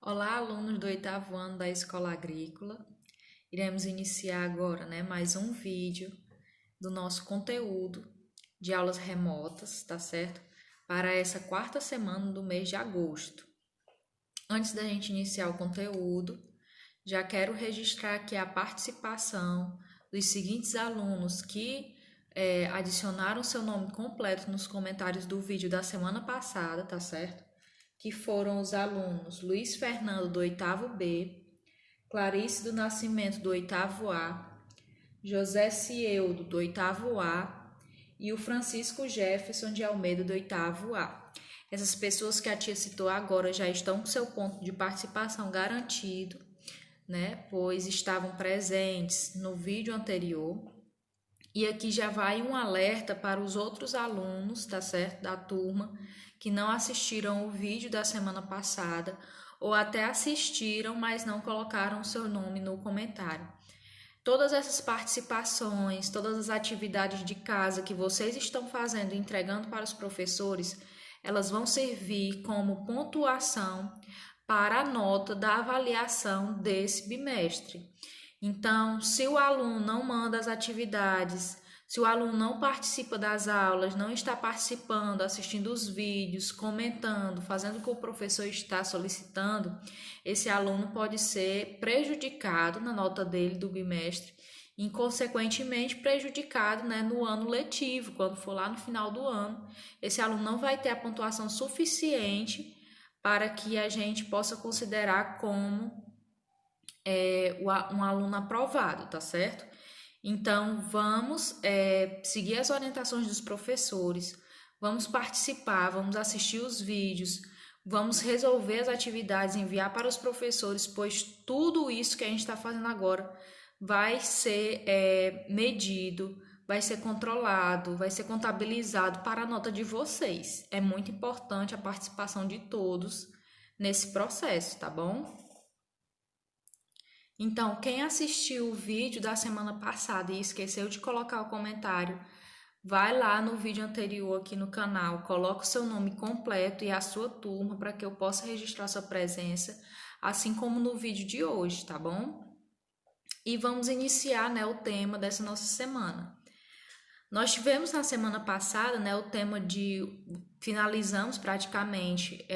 Olá, alunos do oitavo ano da Escola Agrícola. Iremos iniciar agora, mais um vídeo do nosso conteúdo de aulas remotas, tá certo? Para essa quarta semana do mês de agosto. Antes da gente iniciar o conteúdo, já quero registrar aqui a participação dos seguintes alunos que adicionaram seu nome completo nos comentários do vídeo da semana passada, tá certo? Que foram os alunos Luiz Fernando do oitavo B, Clarice do Nascimento do oitavo A, José Cieudo do oitavo A e o Francisco Jefferson de Almeida do oitavo A. Essas pessoas que a tia citou agora já estão com seu ponto de participação garantido, pois estavam presentes no vídeo anterior. E aqui já vai um alerta para os outros alunos, tá certo, da turma, que não assistiram o vídeo da semana passada ou até assistiram, mas não colocaram seu nome no comentário. Todas essas participações, todas as atividades de casa que vocês estão fazendo e entregando para os professores, elas vão servir como pontuação para a nota da avaliação desse bimestre. Então, se o aluno não manda as atividades, se o aluno não participa das aulas, não está participando, assistindo os vídeos, comentando, fazendo o que o professor está solicitando, esse aluno pode ser prejudicado na nota dele do bimestre e, consequentemente, prejudicado, no ano letivo, quando for lá no final do ano. Esse aluno não vai ter a pontuação suficiente para que a gente possa considerar como um aluno aprovado, tá certo? Então, vamos seguir as orientações dos professores, vamos participar, vamos assistir os vídeos, vamos resolver as atividades, enviar para os professores, pois tudo isso que a gente está fazendo agora vai ser medido, vai ser controlado, vai ser contabilizado para a nota de vocês. É muito importante a participação de todos nesse processo, tá bom? Então, quem assistiu o vídeo da semana passada e esqueceu de colocar o comentário, vai lá no vídeo anterior aqui no canal, coloca o seu nome completo e a sua turma para que eu possa registrar sua presença, assim como no vídeo de hoje, tá bom? E vamos iniciar, o tema dessa nossa semana. Nós tivemos na semana passada, o tema finalizamos praticamente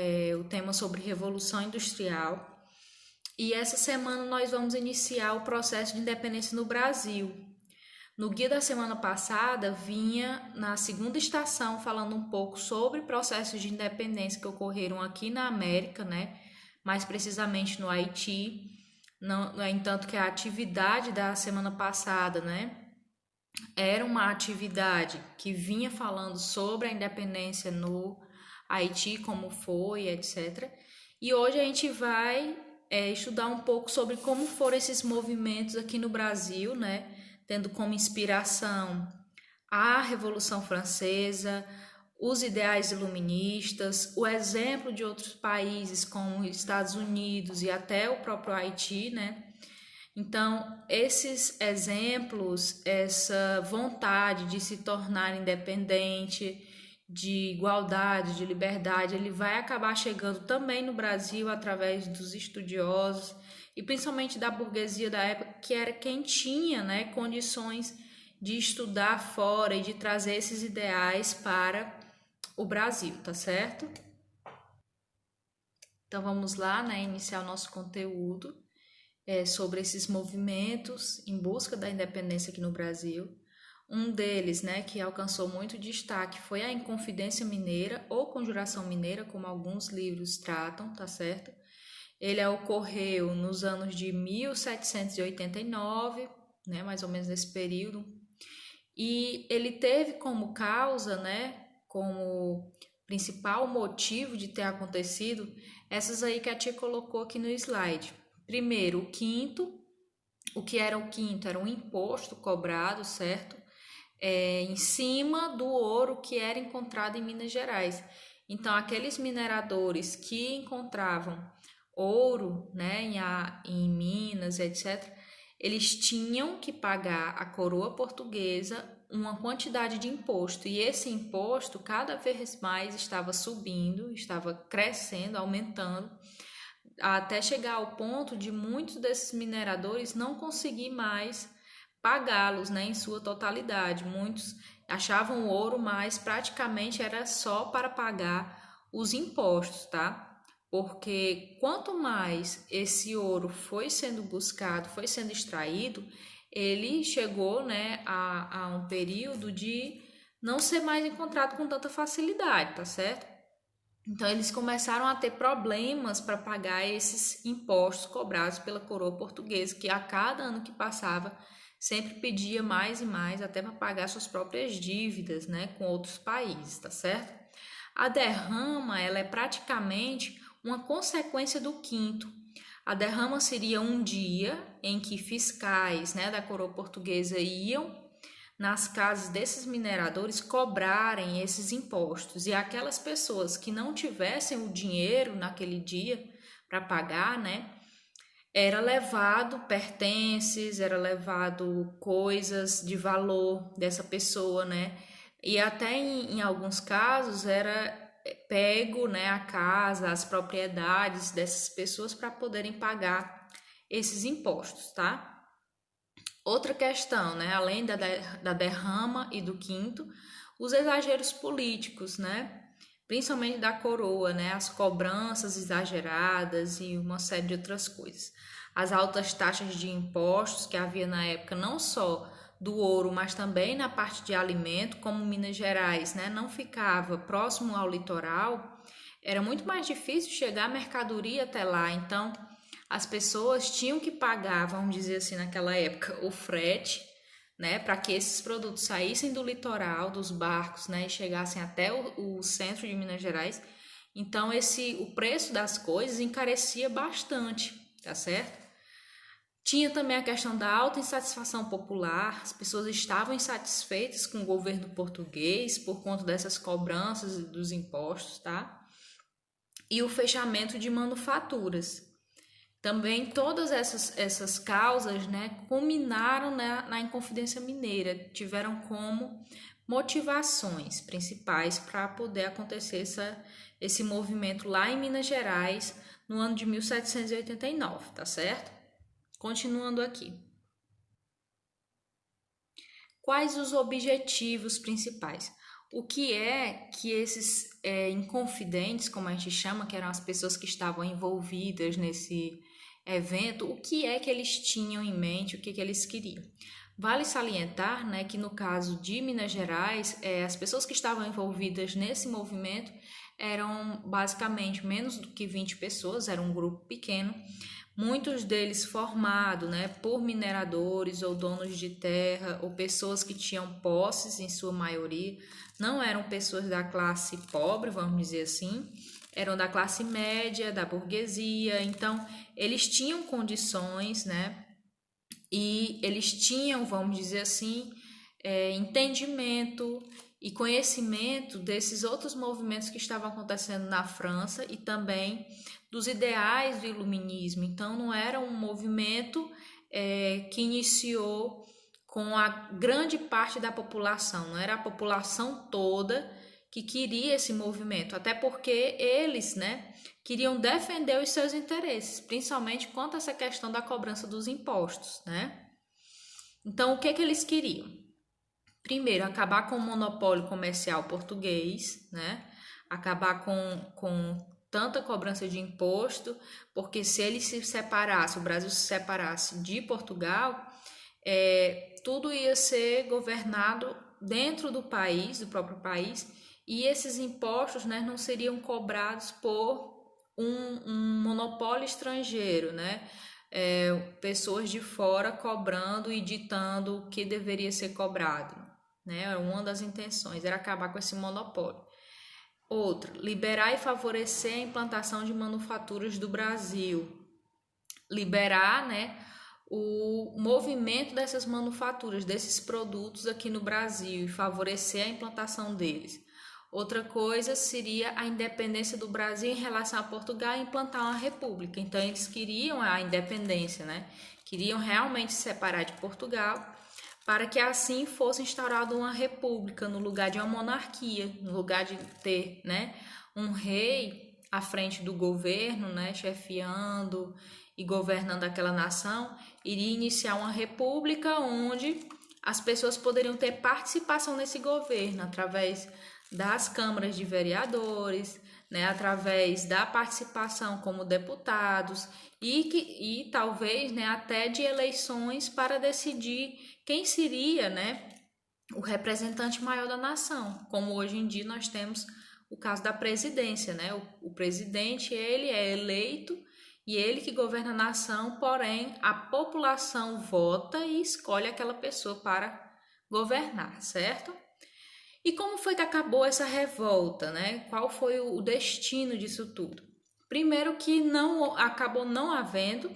o tema sobre Revolução Industrial. E essa semana nós vamos iniciar o processo de independência no Brasil. No guia da semana passada, vinha na segunda estação falando um pouco sobre processos de independência que ocorreram aqui na América, mais precisamente no Haiti. No entanto, que a atividade da semana passada, era uma atividade que vinha falando sobre a independência no Haiti, como foi, etc. E hoje a gente vai estudar um pouco sobre como foram esses movimentos aqui no Brasil, tendo como inspiração a Revolução Francesa, os ideais iluministas, o exemplo de outros países como Estados Unidos e até o próprio Haiti, Então, esses exemplos, essa vontade de se tornar independente, de igualdade, de liberdade, ele vai acabar chegando também no Brasil através dos estudiosos e principalmente da burguesia da época, que era quem tinha, condições de estudar fora e de trazer esses ideais para o Brasil, tá certo? Então vamos lá, iniciar o nosso conteúdo sobre esses movimentos em busca da independência aqui no Brasil. Um deles, que alcançou muito destaque foi a Inconfidência Mineira ou Conjuração Mineira, como alguns livros tratam, tá certo? Ele ocorreu nos anos de 1789, mais ou menos nesse período, e ele teve como causa, como principal motivo de ter acontecido, essas aí que a tia colocou aqui no slide. Primeiro, o quinto. O que era o quinto? Era um imposto cobrado, certo? Em cima do ouro que era encontrado em Minas Gerais. Então, aqueles mineradores que encontravam ouro, em Minas, etc., eles tinham que pagar à coroa portuguesa uma quantidade de imposto. E esse imposto, cada vez mais, estava subindo, estava crescendo, aumentando, até chegar ao ponto de muitos desses mineradores não conseguir mais pagá-los, né, em sua totalidade. Muitos achavam o ouro, mas praticamente era só para pagar os impostos, tá? Porque quanto mais esse ouro foi sendo buscado, foi sendo extraído, ele chegou, né, a um período de não ser mais encontrado com tanta facilidade, tá certo? Então, eles começaram a ter problemas para pagar esses impostos cobrados pela coroa portuguesa, que a cada ano que passava sempre pedia mais e mais, até para pagar suas próprias dívidas, né, com outros países, tá certo? A derrama, ela é praticamente uma consequência do quinto. A derrama seria um dia em que fiscais, né, da coroa portuguesa iam nas casas desses mineradores cobrarem esses impostos, e aquelas pessoas que não tivessem o dinheiro naquele dia para pagar, né, era levado pertences, era levado coisas de valor dessa pessoa, né, e até em alguns casos era pego, né, a casa, as propriedades dessas pessoas para poderem pagar esses impostos, tá? Outra questão, né, além da derrama e do quinto, os exageros políticos, né, principalmente da coroa, né, as cobranças exageradas e uma série de outras coisas. As altas taxas de impostos que havia na época, não só do ouro, mas também na parte de alimento, como Minas Gerais, né, não ficava próximo ao litoral, era muito mais difícil chegar a mercadoria até lá, então as pessoas tinham que pagar, vamos dizer assim, naquela época, o frete, né, para que esses produtos saíssem do litoral, dos barcos, né, e chegassem até o centro de Minas Gerais. Então, o preço das coisas encarecia bastante, tá certo? Tinha também a questão da alta insatisfação popular, as pessoas estavam insatisfeitas com o governo português por conta dessas cobranças e dos impostos, tá? E o fechamento de manufaturas. Também todas essas causas, né, culminaram na Inconfidência Mineira, tiveram como motivações principais para poder acontecer esse movimento lá em Minas Gerais no ano de 1789, tá certo? Continuando aqui. Quais os objetivos principais? O que é que esses inconfidentes, como a gente chama, que eram as pessoas que estavam envolvidas nesse evento, o que é que eles tinham em mente, o que que eles queriam? Vale salientar, né, que no caso de Minas Gerais, as pessoas que estavam envolvidas nesse movimento eram basicamente menos do que 20 pessoas, era um grupo pequeno, muitos deles formados, né, por mineradores ou donos de terra ou pessoas que tinham posses em sua maioria, não eram pessoas da classe pobre, vamos dizer assim, eram da classe média, da burguesia, então eles tinham condições, né, e eles tinham, vamos dizer assim, entendimento e conhecimento desses outros movimentos que estavam acontecendo na França e também dos ideais do iluminismo. Então, não era um movimento que iniciou com a grande parte da população, não era a população toda que queria esse movimento, até porque eles, né, queriam defender os seus interesses, principalmente quanto a essa questão da cobrança dos impostos, né? Então, o que que eles queriam? Primeiro, acabar com o monopólio comercial português, né? Acabar com tanta cobrança de imposto, porque se ele se separasse, o Brasil se separasse de Portugal, tudo ia ser governado dentro do país, do próprio país, e esses impostos, né, não seriam cobrados por um monopólio estrangeiro, né? Pessoas de fora cobrando e ditando o que deveria ser cobrado, né? Uma das intenções era acabar com esse monopólio. Outra, liberar e favorecer a implantação de manufaturas do Brasil. Liberar, né, o movimento dessas manufaturas, desses produtos aqui no Brasil e favorecer a implantação deles. Outra coisa seria a independência do Brasil em relação a Portugal e implantar uma república. Então, eles queriam a independência, né? Queriam realmente se separar de Portugal para que assim fosse instaurada uma república no lugar de uma monarquia, no lugar de ter, né, um rei à frente do governo, né, chefiando e governando aquela nação, iria iniciar uma república onde as pessoas poderiam ter participação nesse governo através das câmaras de vereadores, né, através da participação como deputados e talvez, né, até de eleições para decidir quem seria, né, o representante maior da nação, como hoje em dia nós temos o caso da presidência, né? O presidente, ele é eleito e ele que governa a nação, porém a população vota e escolhe aquela pessoa para governar, certo? E como foi que acabou essa revolta, né? Qual foi o destino disso tudo? Primeiro que não acabou não havendo,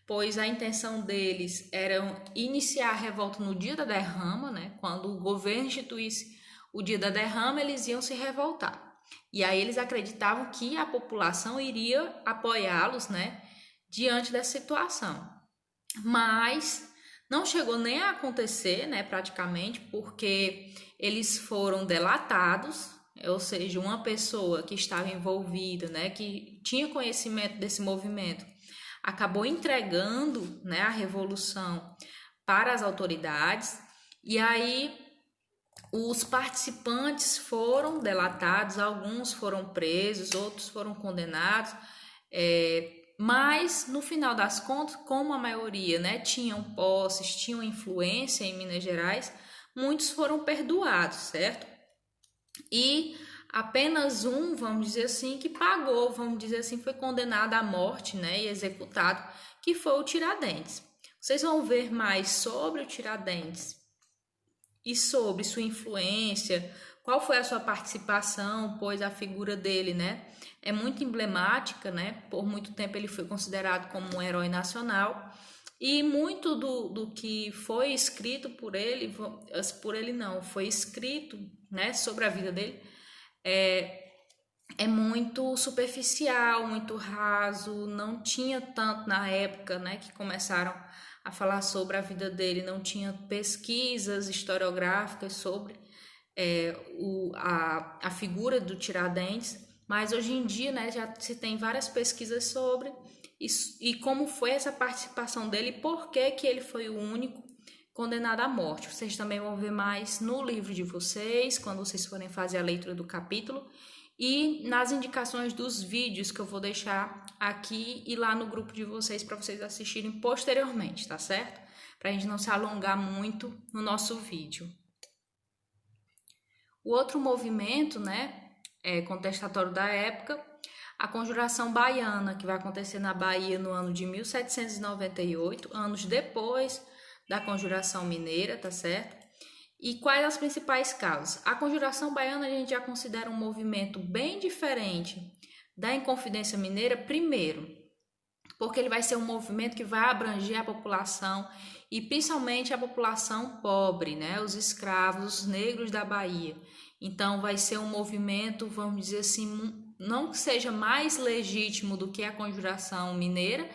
pois a intenção deles era iniciar a revolta no dia da derrama, né? Quando o governo instituísse o dia da derrama, eles iam se revoltar. E aí eles acreditavam que a população iria apoiá-los, né, diante dessa situação. Mas não chegou nem a acontecer, né, praticamente, porque eles foram delatados, ou seja, uma pessoa que estava envolvida, né, que tinha conhecimento desse movimento, acabou entregando, né, a revolução para as autoridades, e aí os participantes foram delatados, alguns foram presos, outros foram condenados, mas no final das contas, como a maioria, né, tinham posses, tinham influência em Minas Gerais, muitos foram perdoados, certo? E apenas um, vamos dizer assim, que pagou, vamos dizer assim, foi condenado à morte, né, e executado, que foi o Tiradentes. Vocês vão ver mais sobre o Tiradentes e sobre sua influência, qual foi a sua participação, pois a figura dele, né, é muito emblemática, né, por muito tempo ele foi considerado como um herói nacional, e muito do que foi escrito por ele não, foi escrito, né, sobre a vida dele, é muito superficial, muito raso, não tinha tanto na época, né, que começaram a falar sobre a vida dele, não tinha pesquisas historiográficas sobre a figura do Tiradentes, mas hoje em dia, né, já se tem várias pesquisas sobre e como foi essa participação dele e por que ele foi o único condenado à morte. Vocês também vão ver mais no livro de vocês, quando vocês forem fazer a leitura do capítulo, e nas indicações dos vídeos que eu vou deixar aqui e lá no grupo de vocês para vocês assistirem posteriormente, tá certo? Para a gente não se alongar muito no nosso vídeo. O outro movimento, né, contestatório da época, a Conjuração Baiana, que vai acontecer na Bahia no ano de 1798, anos depois da Conjuração Mineira, tá certo? E quais as principais causas? A Conjuração Baiana a gente já considera um movimento bem diferente da Inconfidência Mineira, primeiro, porque ele vai ser um movimento que vai abranger a população e principalmente a população pobre, né? Os escravos, os negros da Bahia. Então vai ser um movimento, vamos dizer assim, não que seja mais legítimo do que a Conjuração Mineira,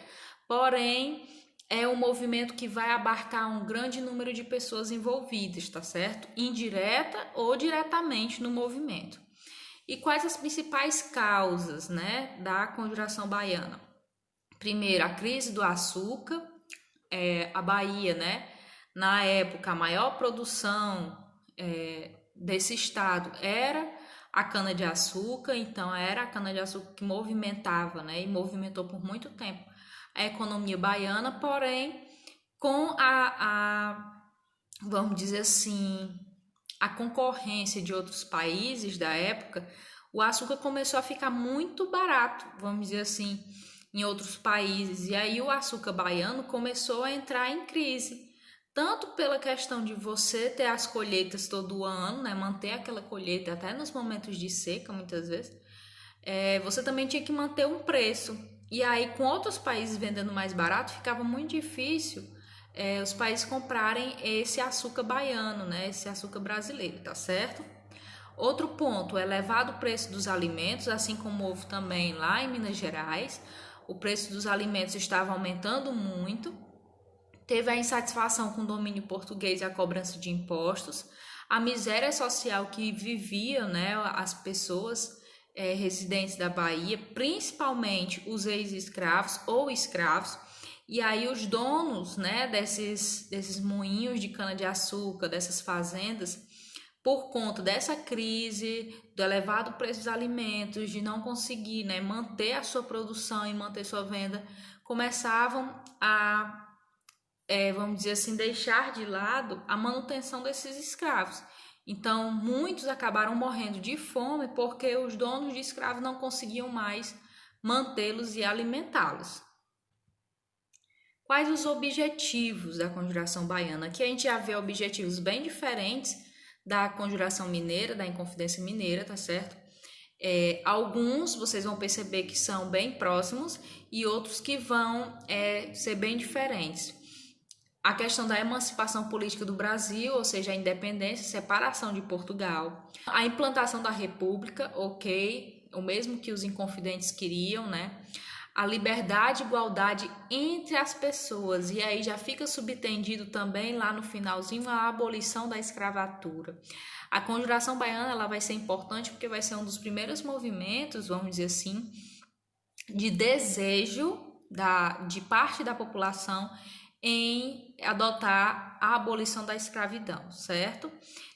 porém é um movimento que vai abarcar um grande número de pessoas envolvidas, tá certo? Indireta ou diretamente no movimento. E quais as principais causas, né, da Conjuração Baiana? Primeiro, a crise do açúcar, a Bahia, né, na época a maior produção desse estado era a cana-de-açúcar, então era a cana-de-açúcar que movimentava, né, e movimentou por muito tempo a economia baiana, porém, com vamos dizer assim, a concorrência de outros países da época, o açúcar começou a ficar muito barato, vamos dizer assim, em outros países, e aí o açúcar baiano começou a entrar em crise, tanto pela questão de você ter as colheitas todo ano, né, manter aquela colheita até nos momentos de seca, muitas vezes, você também tinha que manter um preço. E aí, com outros países vendendo mais barato, ficava muito difícil os países comprarem esse açúcar baiano, né? Esse açúcar brasileiro, tá certo? Outro ponto, elevado preço dos alimentos, assim como houve também lá em Minas Gerais. O preço dos alimentos estava aumentando muito. Teve a insatisfação com o domínio português e a cobrança de impostos. A miséria social que viviam, né, as pessoas residentes da Bahia, principalmente os ex-escravos ou escravos, e aí os donos, né, desses moinhos de cana-de-açúcar, dessas fazendas, por conta dessa crise, do elevado preço dos alimentos, de não conseguir, né, manter a sua produção e manter sua venda, começavam a, vamos dizer assim, deixar de lado a manutenção desses escravos. Então, muitos acabaram morrendo de fome porque os donos de escravos não conseguiam mais mantê-los e alimentá-los. Quais os objetivos da Conjuração Baiana? Aqui a gente já vê objetivos bem diferentes da Conjuração Mineira, da Inconfidência Mineira, tá certo? Alguns vocês vão perceber que são bem próximos e outros que vão ser bem diferentes. A questão da emancipação política do Brasil, ou seja, a independência, separação de Portugal, a implantação da República, ok, o mesmo que os Inconfidentes queriam, né? A liberdade e igualdade entre as pessoas, e aí já fica subtendido também lá no finalzinho a abolição da escravatura. A Conjuração Baiana ela vai ser importante porque vai ser um dos primeiros movimentos, vamos dizer assim, de desejo de parte da população em adotar a abolição da escravidão, certo?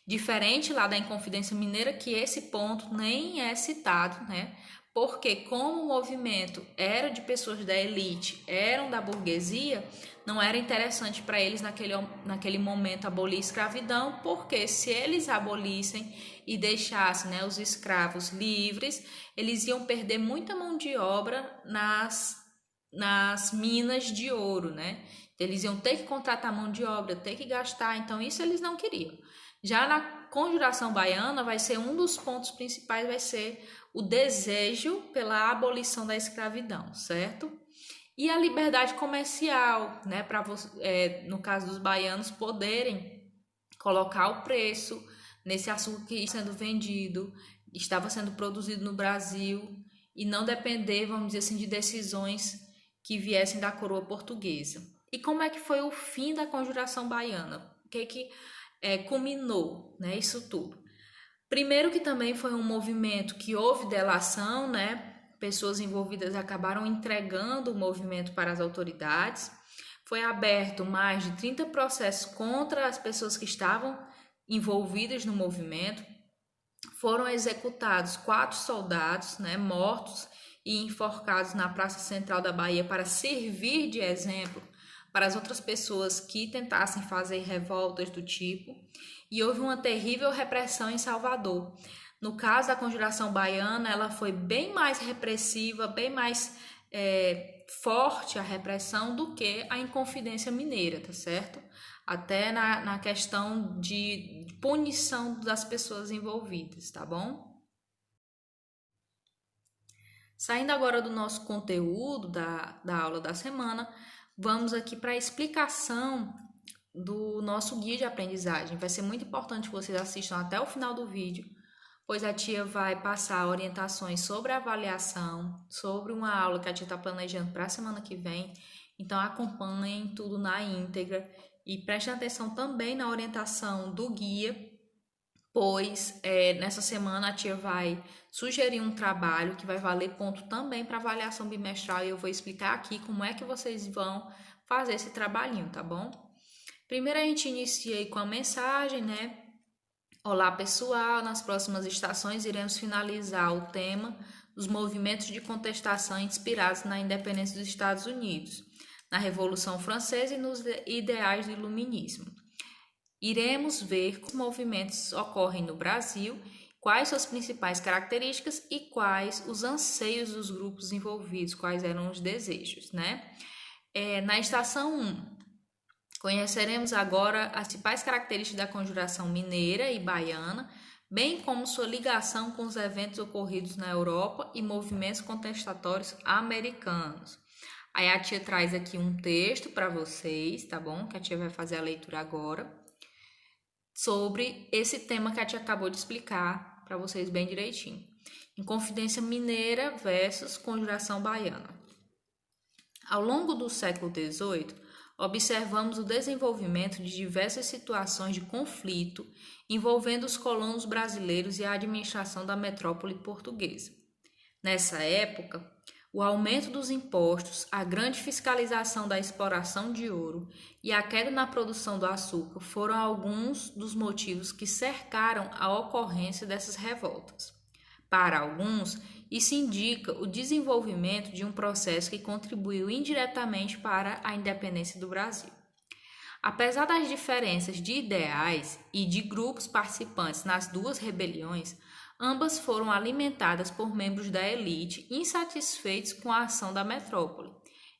Diferente lá da Inconfidência Mineira, que esse ponto nem é citado, né? Porque como o movimento era de pessoas da elite, eram da burguesia, não era interessante para eles naquele momento abolir a escravidão, porque se eles abolissem e deixassem, né, os escravos livres, eles iam perder muita mão de obra nas minas de ouro, né? Eles iam ter que contratar mão de obra, ter que gastar, então isso eles não queriam. Já na Conjuração Baiana vai ser um dos pontos principais, vai ser o desejo pela abolição da escravidão, certo? E a liberdade comercial, né, para no caso dos baianos poderem colocar o preço nesse açúcar que estava sendo vendido, estava sendo produzido no Brasil e não depender, vamos dizer assim, de decisões que viessem da coroa portuguesa. E como é que foi o fim da Conjuração Baiana? O que culminou, né, isso tudo? Primeiro que também foi um movimento que houve delação, né? Pessoas envolvidas acabaram entregando o movimento para as autoridades. Foi aberto mais de 30 processos contra as pessoas que estavam envolvidas no movimento. Foram executados 4 soldados, né, mortos e enforcados na Praça Central da Bahia para servir de exemplo para as outras pessoas que tentassem fazer revoltas do tipo. E houve uma terrível repressão em Salvador. No caso da Conjuração Baiana, ela foi bem mais repressiva, bem mais forte a repressão do que a Inconfidência Mineira, tá certo? Até na questão de punição das pessoas envolvidas, tá bom? Saindo agora do nosso conteúdo da aula da semana, vamos aqui para a explicação do nosso guia de aprendizagem. Vai ser muito importante que vocês assistam até o final do vídeo, pois a tia vai passar orientações sobre a avaliação, sobre uma aula que a tia está planejando para a semana que vem. Então acompanhem tudo na íntegra e prestem atenção também na orientação do guia, pois nessa semana a tia vai sugerir um trabalho que vai valer ponto também para avaliação bimestral e eu vou explicar aqui como é que vocês vão fazer esse trabalhinho, tá bom? Primeiro a gente inicia aí com a mensagem, né? Olá pessoal, nas próximas estações iremos finalizar o tema dos movimentos de contestação inspirados na independência dos Estados Unidos, na Revolução Francesa e nos ideais do Iluminismo. Iremos ver como movimentos ocorrem no Brasil, quais suas principais características e quais os anseios dos grupos envolvidos, quais eram os desejos, né? Na estação 1, conheceremos agora as principais características da Conjuração Mineira e Baiana, bem como sua ligação com os eventos ocorridos na Europa e movimentos contestatórios americanos. Aí a tia traz aqui um texto para vocês, tá bom? Que a tia vai fazer a leitura agora, sobre esse tema que a tia acabou de explicar para vocês bem direitinho. Inconfidência Mineira versus Conjuração Baiana. Ao longo do século XVIII, observamos o desenvolvimento de diversas situações de conflito envolvendo os colonos brasileiros e a administração da metrópole portuguesa. Nessa época, o aumento dos impostos, a grande fiscalização da exploração de ouro e a queda na produção do açúcar foram alguns dos motivos que cercaram a ocorrência dessas revoltas. Para alguns, isso indica o desenvolvimento de um processo que contribuiu indiretamente para a independência do Brasil. Apesar das diferenças de ideais e de grupos participantes nas duas rebeliões, ambas foram alimentadas por membros da elite insatisfeitos com a ação da metrópole.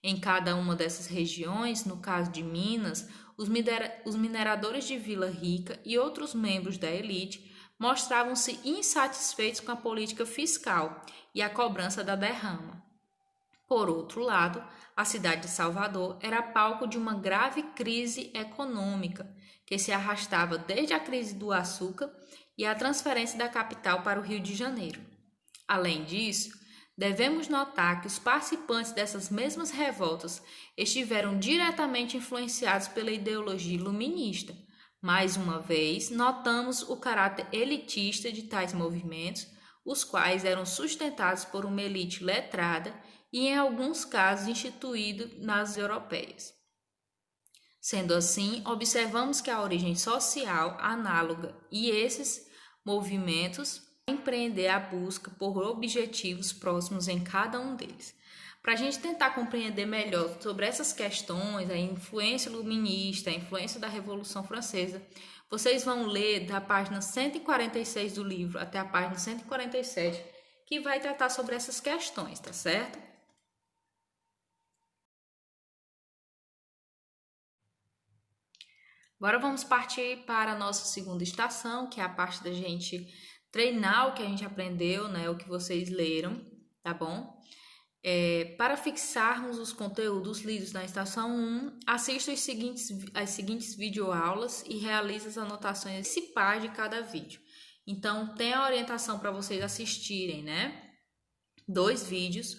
Em cada uma dessas regiões, no caso de Minas, os mineradores de Vila Rica e outros membros da elite mostravam-se insatisfeitos com a política fiscal e a cobrança da derrama. Por outro lado, a cidade de Salvador era palco de uma grave crise econômica que se arrastava desde a crise do açúcar e a transferência da capital para o Rio de Janeiro. Além disso, devemos notar que os participantes dessas mesmas revoltas estiveram diretamente influenciados pela ideologia iluminista. Mais uma vez, notamos o caráter elitista de tais movimentos, os quais eram sustentados por uma elite letrada e, em alguns casos, instituído nas europeias. Sendo assim, observamos que a origem social análoga e esses movimentos empreender a busca por objetivos próximos em cada um deles. Para a gente tentar compreender melhor sobre essas questões, a influência iluminista, a influência da Revolução Francesa, vocês vão ler da página 146 do livro até a página 147, que vai tratar sobre essas questões, tá certo? Agora vamos partir para a nossa segunda estação, que é a parte da gente treinar o que a gente aprendeu, né, o que vocês leram, tá bom? Para fixarmos os conteúdos lidos na estação 1, assista as seguintes videoaulas e realize as anotações principais de cada vídeo. Então, tem a orientação para vocês assistirem, né? 2 vídeos,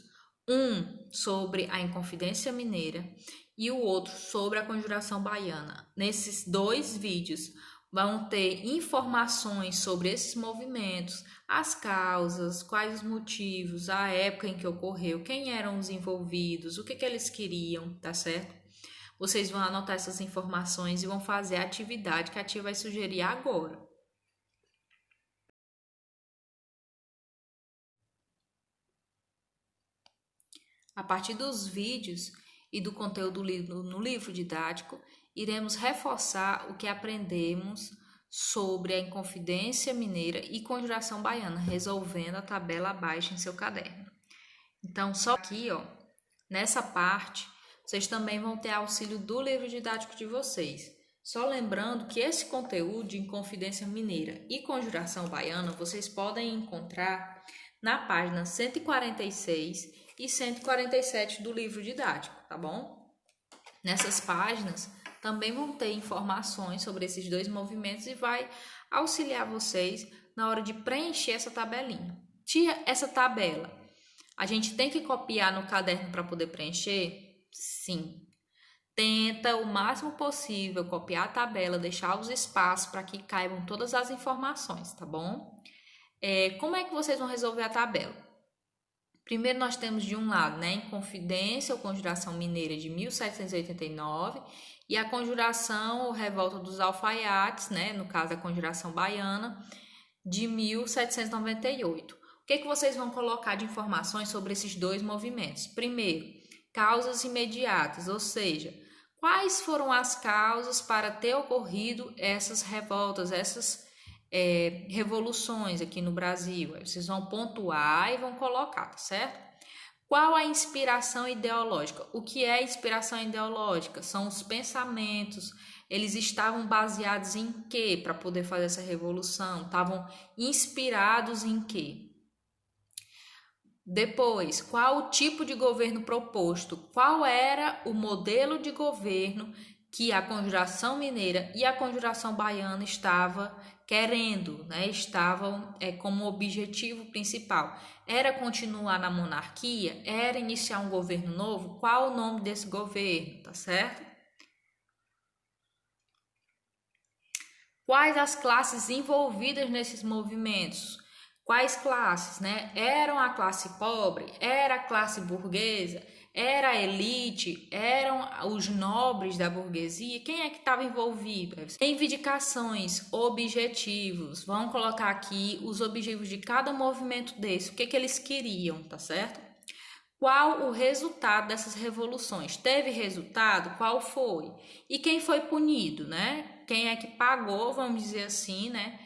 um sobre a Inconfidência Mineira e o outro sobre a Conjuração Baiana. Nesses 2 vídeos vão ter informações sobre esses movimentos, as causas, quais os motivos, a época em que ocorreu, quem eram os envolvidos, o que eles queriam, tá certo? Vocês vão anotar essas informações e vão fazer a atividade que a tia vai sugerir agora. A partir dos vídeos e do conteúdo no livro didático, iremos reforçar o que aprendemos sobre a Inconfidência Mineira e Conjuração Baiana, resolvendo a tabela abaixo em seu caderno. Então, só aqui, ó, nessa parte, vocês também vão ter auxílio do livro didático de vocês. Só lembrando que esse conteúdo de Inconfidência Mineira e Conjuração Baiana, vocês podem encontrar na página 146 e 147 do livro didático, tá bom? Nessas páginas também vão ter informações sobre esses 2 movimentos e vai auxiliar vocês na hora de preencher essa tabelinha. Tia, essa tabela, a gente tem que copiar no caderno para poder preencher? Sim. Tenta o máximo possível copiar a tabela, deixar os espaços para que caibam todas as informações, tá bom? Como é que vocês vão resolver a tabela? Primeiro nós temos de um lado, né, Inconfidência ou Conjuração Mineira de 1789 e a Conjuração ou Revolta dos Alfaiates, né, no caso a Conjuração Baiana, de 1798. O que vocês vão colocar de informações sobre esses 2 movimentos? Primeiro, causas imediatas, ou seja, quais foram as causas para ter ocorrido essas revoltas, essas revoluções aqui no Brasil. Aí vocês vão pontuar e vão colocar, tá certo? Qual a inspiração ideológica? O que é inspiração ideológica? São os pensamentos. Eles estavam baseados em quê para poder fazer essa revolução? Estavam inspirados em quê? Depois, qual o tipo de governo proposto? Qual era o modelo de governo que a Conjuração Mineira e a Conjuração Baiana estavam querendo, né? Estavam como objetivo principal. Era continuar na monarquia? Era iniciar um governo novo? Qual o nome desse governo, tá certo? Quais as classes envolvidas nesses movimentos? quais classes, né? Eram a classe pobre, era a classe burguesa, era a elite, eram os nobres da burguesia, quem é que estava envolvido? Reivindicações, objetivos, vamos colocar aqui os objetivos de cada movimento desse, o que eles queriam, tá certo? Qual o resultado dessas revoluções? Teve resultado? Qual foi? E quem foi punido, né? Quem é que pagou, vamos dizer assim, né?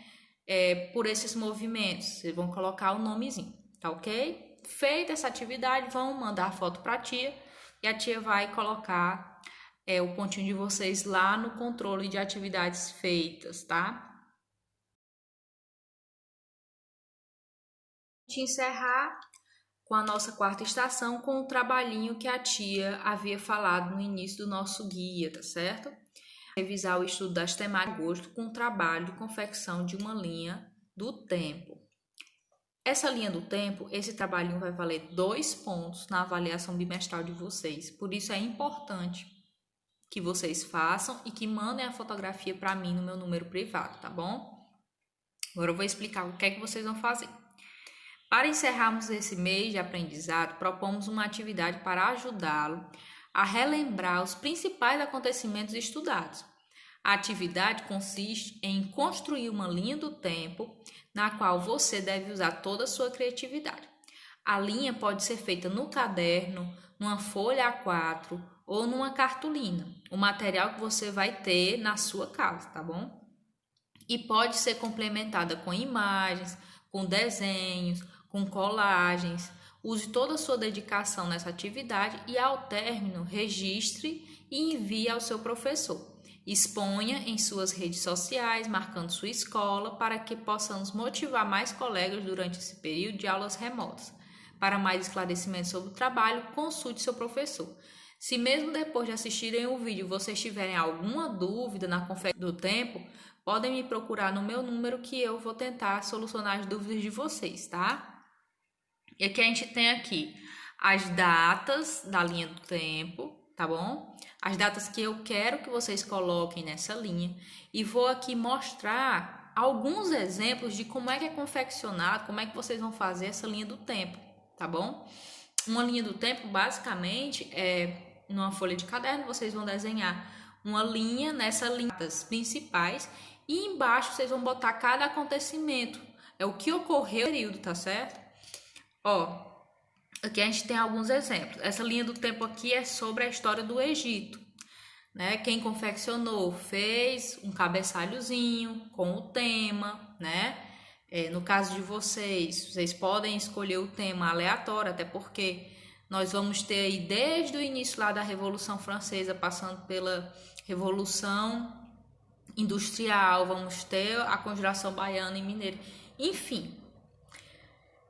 Por esses movimentos? Vocês vão colocar o nomezinho, tá ok? Feita essa atividade, vão mandar a foto para a tia e a tia vai colocar o pontinho de vocês lá no controle de atividades feitas, tá? De encerrar com a nossa quarta estação, com o trabalhinho que a tia havia falado no início do nosso guia, tá certo? Revisar o estudo das temáticas de agosto com o trabalho de confecção de uma linha do tempo. Essa linha do tempo, esse trabalhinho vai valer 2 pontos na avaliação bimestral de vocês. Por isso é importante que vocês façam e que mandem a fotografia para mim no meu número privado, tá bom? Agora eu vou explicar o que é que vocês vão fazer. Para encerrarmos esse mês de aprendizado, propomos uma atividade para ajudá-lo a relembrar os principais acontecimentos estudados. A atividade consiste em construir uma linha do tempo na qual você deve usar toda a sua criatividade. A linha pode ser feita no caderno, numa folha A4 ou numa cartolina, o material que você vai ter na sua casa, tá bom? E pode ser complementada com imagens, com desenhos, com colagens. Use toda a sua dedicação nessa atividade e, ao término, registre e envie ao seu professor. Exponha em suas redes sociais, marcando sua escola, para que possamos motivar mais colegas durante esse período de aulas remotas. Para mais esclarecimentos sobre o trabalho, consulte seu professor. Se mesmo depois de assistirem o vídeo vocês tiverem alguma dúvida na confecção do tempo, podem me procurar no meu número que eu vou tentar solucionar as dúvidas de vocês, tá? E aqui a gente tem aqui as datas da linha do tempo, tá bom? As datas que eu quero que vocês coloquem nessa linha. E vou aqui mostrar alguns exemplos de como é que é confeccionado, como é que vocês vão fazer essa linha do tempo, tá bom? Uma linha do tempo, basicamente, numa folha de caderno, vocês vão desenhar uma linha nessa linha das principais e embaixo vocês vão botar cada acontecimento. É o que ocorreu no período, tá certo? Ó, aqui a gente tem alguns exemplos. Essa linha do tempo aqui é sobre a história do Egito, né? Quem confeccionou fez um cabeçalhozinho com o tema, né? No caso de vocês podem escolher o tema aleatório, até porque nós vamos ter aí desde o início lá da Revolução Francesa, passando pela Revolução Industrial, vamos ter a Conjuração Baiana e Mineira, enfim.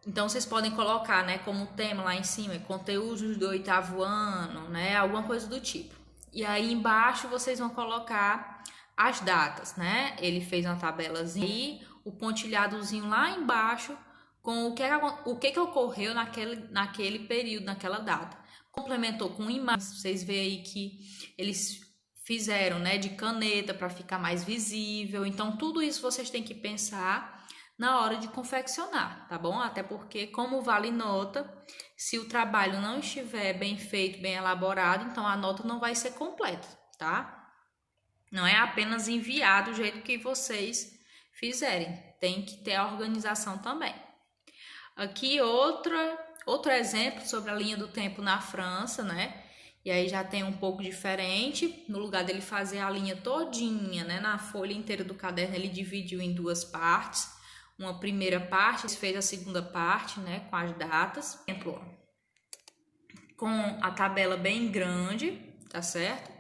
Então, vocês podem colocar, né, como tema lá em cima, conteúdos do 8º ano, né, alguma coisa do tipo. E aí embaixo vocês vão colocar as datas, né? Ele fez uma tabelazinha aí, o pontilhadozinho lá embaixo com o que ocorreu naquele período, naquela data. Complementou com imagens, vocês veem aí que eles fizeram, né, de caneta para ficar mais visível. Então, tudo isso vocês têm que pensar na hora de confeccionar, tá bom? Até porque, como vale nota, se o trabalho não estiver bem feito, bem elaborado, então a nota não vai ser completa, tá? Não é apenas enviar do jeito que vocês fizerem, tem que ter a organização também. Aqui outro exemplo sobre a linha do tempo na França, né? E aí já tem um pouco diferente, no lugar dele fazer a linha todinha, né? Na folha inteira do caderno ele dividiu em 2 partes. Uma primeira parte, ele fez a segunda parte, né, com as datas, por exemplo, com a tabela bem grande, tá certo?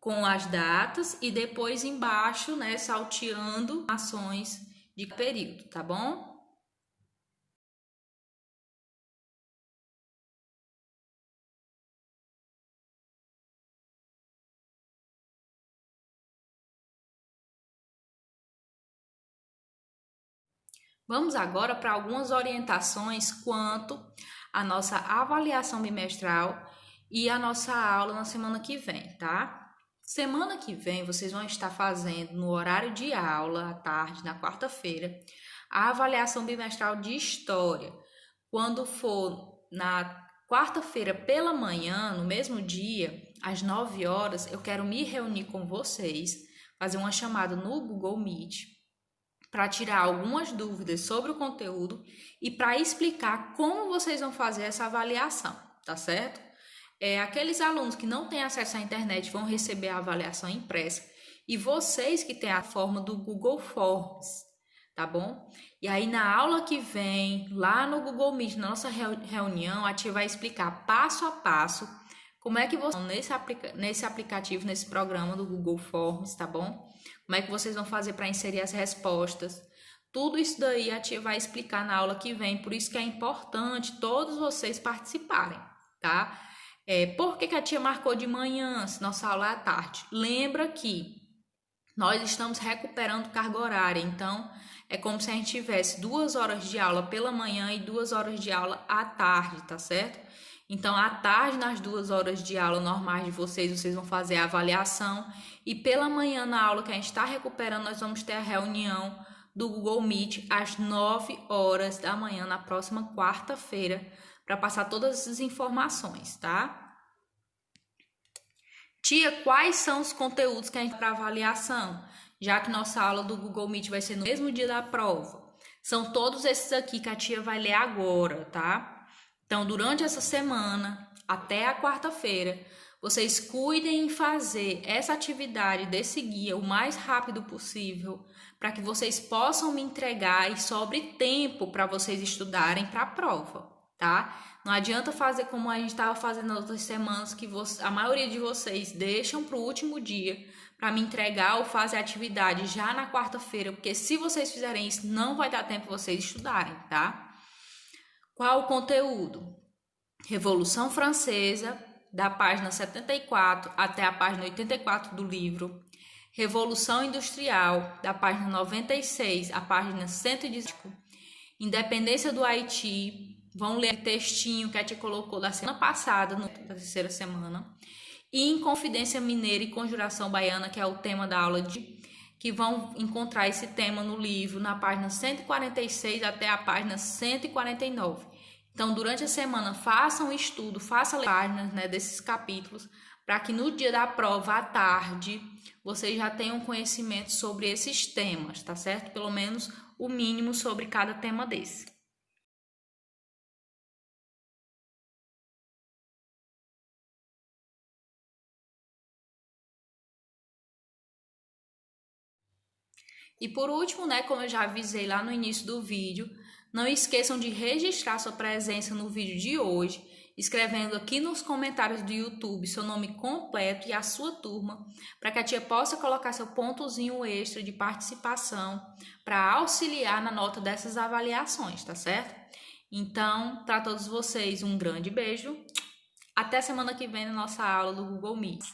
Com as datas e depois embaixo, né, salteando ações de período, tá bom? Vamos agora para algumas orientações quanto à nossa avaliação bimestral e a nossa aula na semana que vem, tá? Semana que vem vocês vão estar fazendo no horário de aula, à tarde, na quarta-feira, A avaliação bimestral de história, quando for na quarta-feira pela manhã, no mesmo dia, às 9 horas, eu quero me reunir com vocês, fazer uma chamada no Google Meet para tirar algumas dúvidas sobre o conteúdo e para explicar como vocês vão fazer essa avaliação, tá certo? Aqueles alunos que não têm acesso à internet vão receber a avaliação impressa e vocês que têm a forma do Google Forms, tá bom? E aí na aula que vem, lá no Google Meet, na nossa reunião, a tia vai explicar passo a passo como é que vocês nesse aplicativo, nesse programa do Google Forms, tá bom? Como é que vocês vão fazer para inserir as respostas. Tudo isso daí a tia vai explicar na aula que vem, por isso que é importante todos vocês participarem, tá? Por que a tia marcou de manhã, se nossa aula é à tarde? Lembra que nós estamos recuperando carga horária, então é como se a gente tivesse 2 horas de aula pela manhã e 2 horas de aula à tarde, tá certo? Então, à tarde, nas 2 horas de aula normais de vocês vão fazer a avaliação e pela manhã, na aula que a gente está recuperando, nós vamos ter a reunião do Google Meet às 9 horas da manhã, na próxima quarta-feira, para passar todas as informações, tá? Tia, quais são os conteúdos que a gente tem para avaliação? Já que nossa aula do Google Meet vai ser no mesmo dia da prova. São todos esses aqui que a tia vai ler agora, tá? Então, durante essa semana, até a quarta-feira, vocês cuidem em fazer essa atividade desse guia o mais rápido possível, para que vocês possam me entregar e sobre tempo para vocês estudarem para a prova, tá? Não adianta fazer como a gente estava fazendo nas outras semanas, que a maioria de vocês deixam para o último dia para me entregar ou fazer a atividade já na quarta-feira, porque se vocês fizerem isso, não vai dar tempo vocês estudarem, tá? Qual o conteúdo? Revolução Francesa, da página 74 até a página 84 do livro. Revolução Industrial, da página 96 à página 118. Independência do Haiti. Vão ler o textinho que a tia colocou da semana passada, na terceira semana. E Inconfidência Mineira e Conjuração Baiana, que é o tema da aula que vão encontrar esse tema no livro, na página 146 até a página 149. Então, durante a semana, façam um estudo, façam páginas, né, desses capítulos, para que no dia da prova, à tarde, vocês já tenham conhecimento sobre esses temas, tá certo? Pelo menos o mínimo sobre cada tema desse. E por último, né, como eu já avisei lá no início do vídeo, não esqueçam de registrar sua presença no vídeo de hoje, escrevendo aqui nos comentários do YouTube seu nome completo e a sua turma, para que a tia possa colocar seu pontozinho extra de participação para auxiliar na nota dessas avaliações, tá certo? Então, para todos vocês, um grande beijo. Até semana que vem na nossa aula do Google Meet.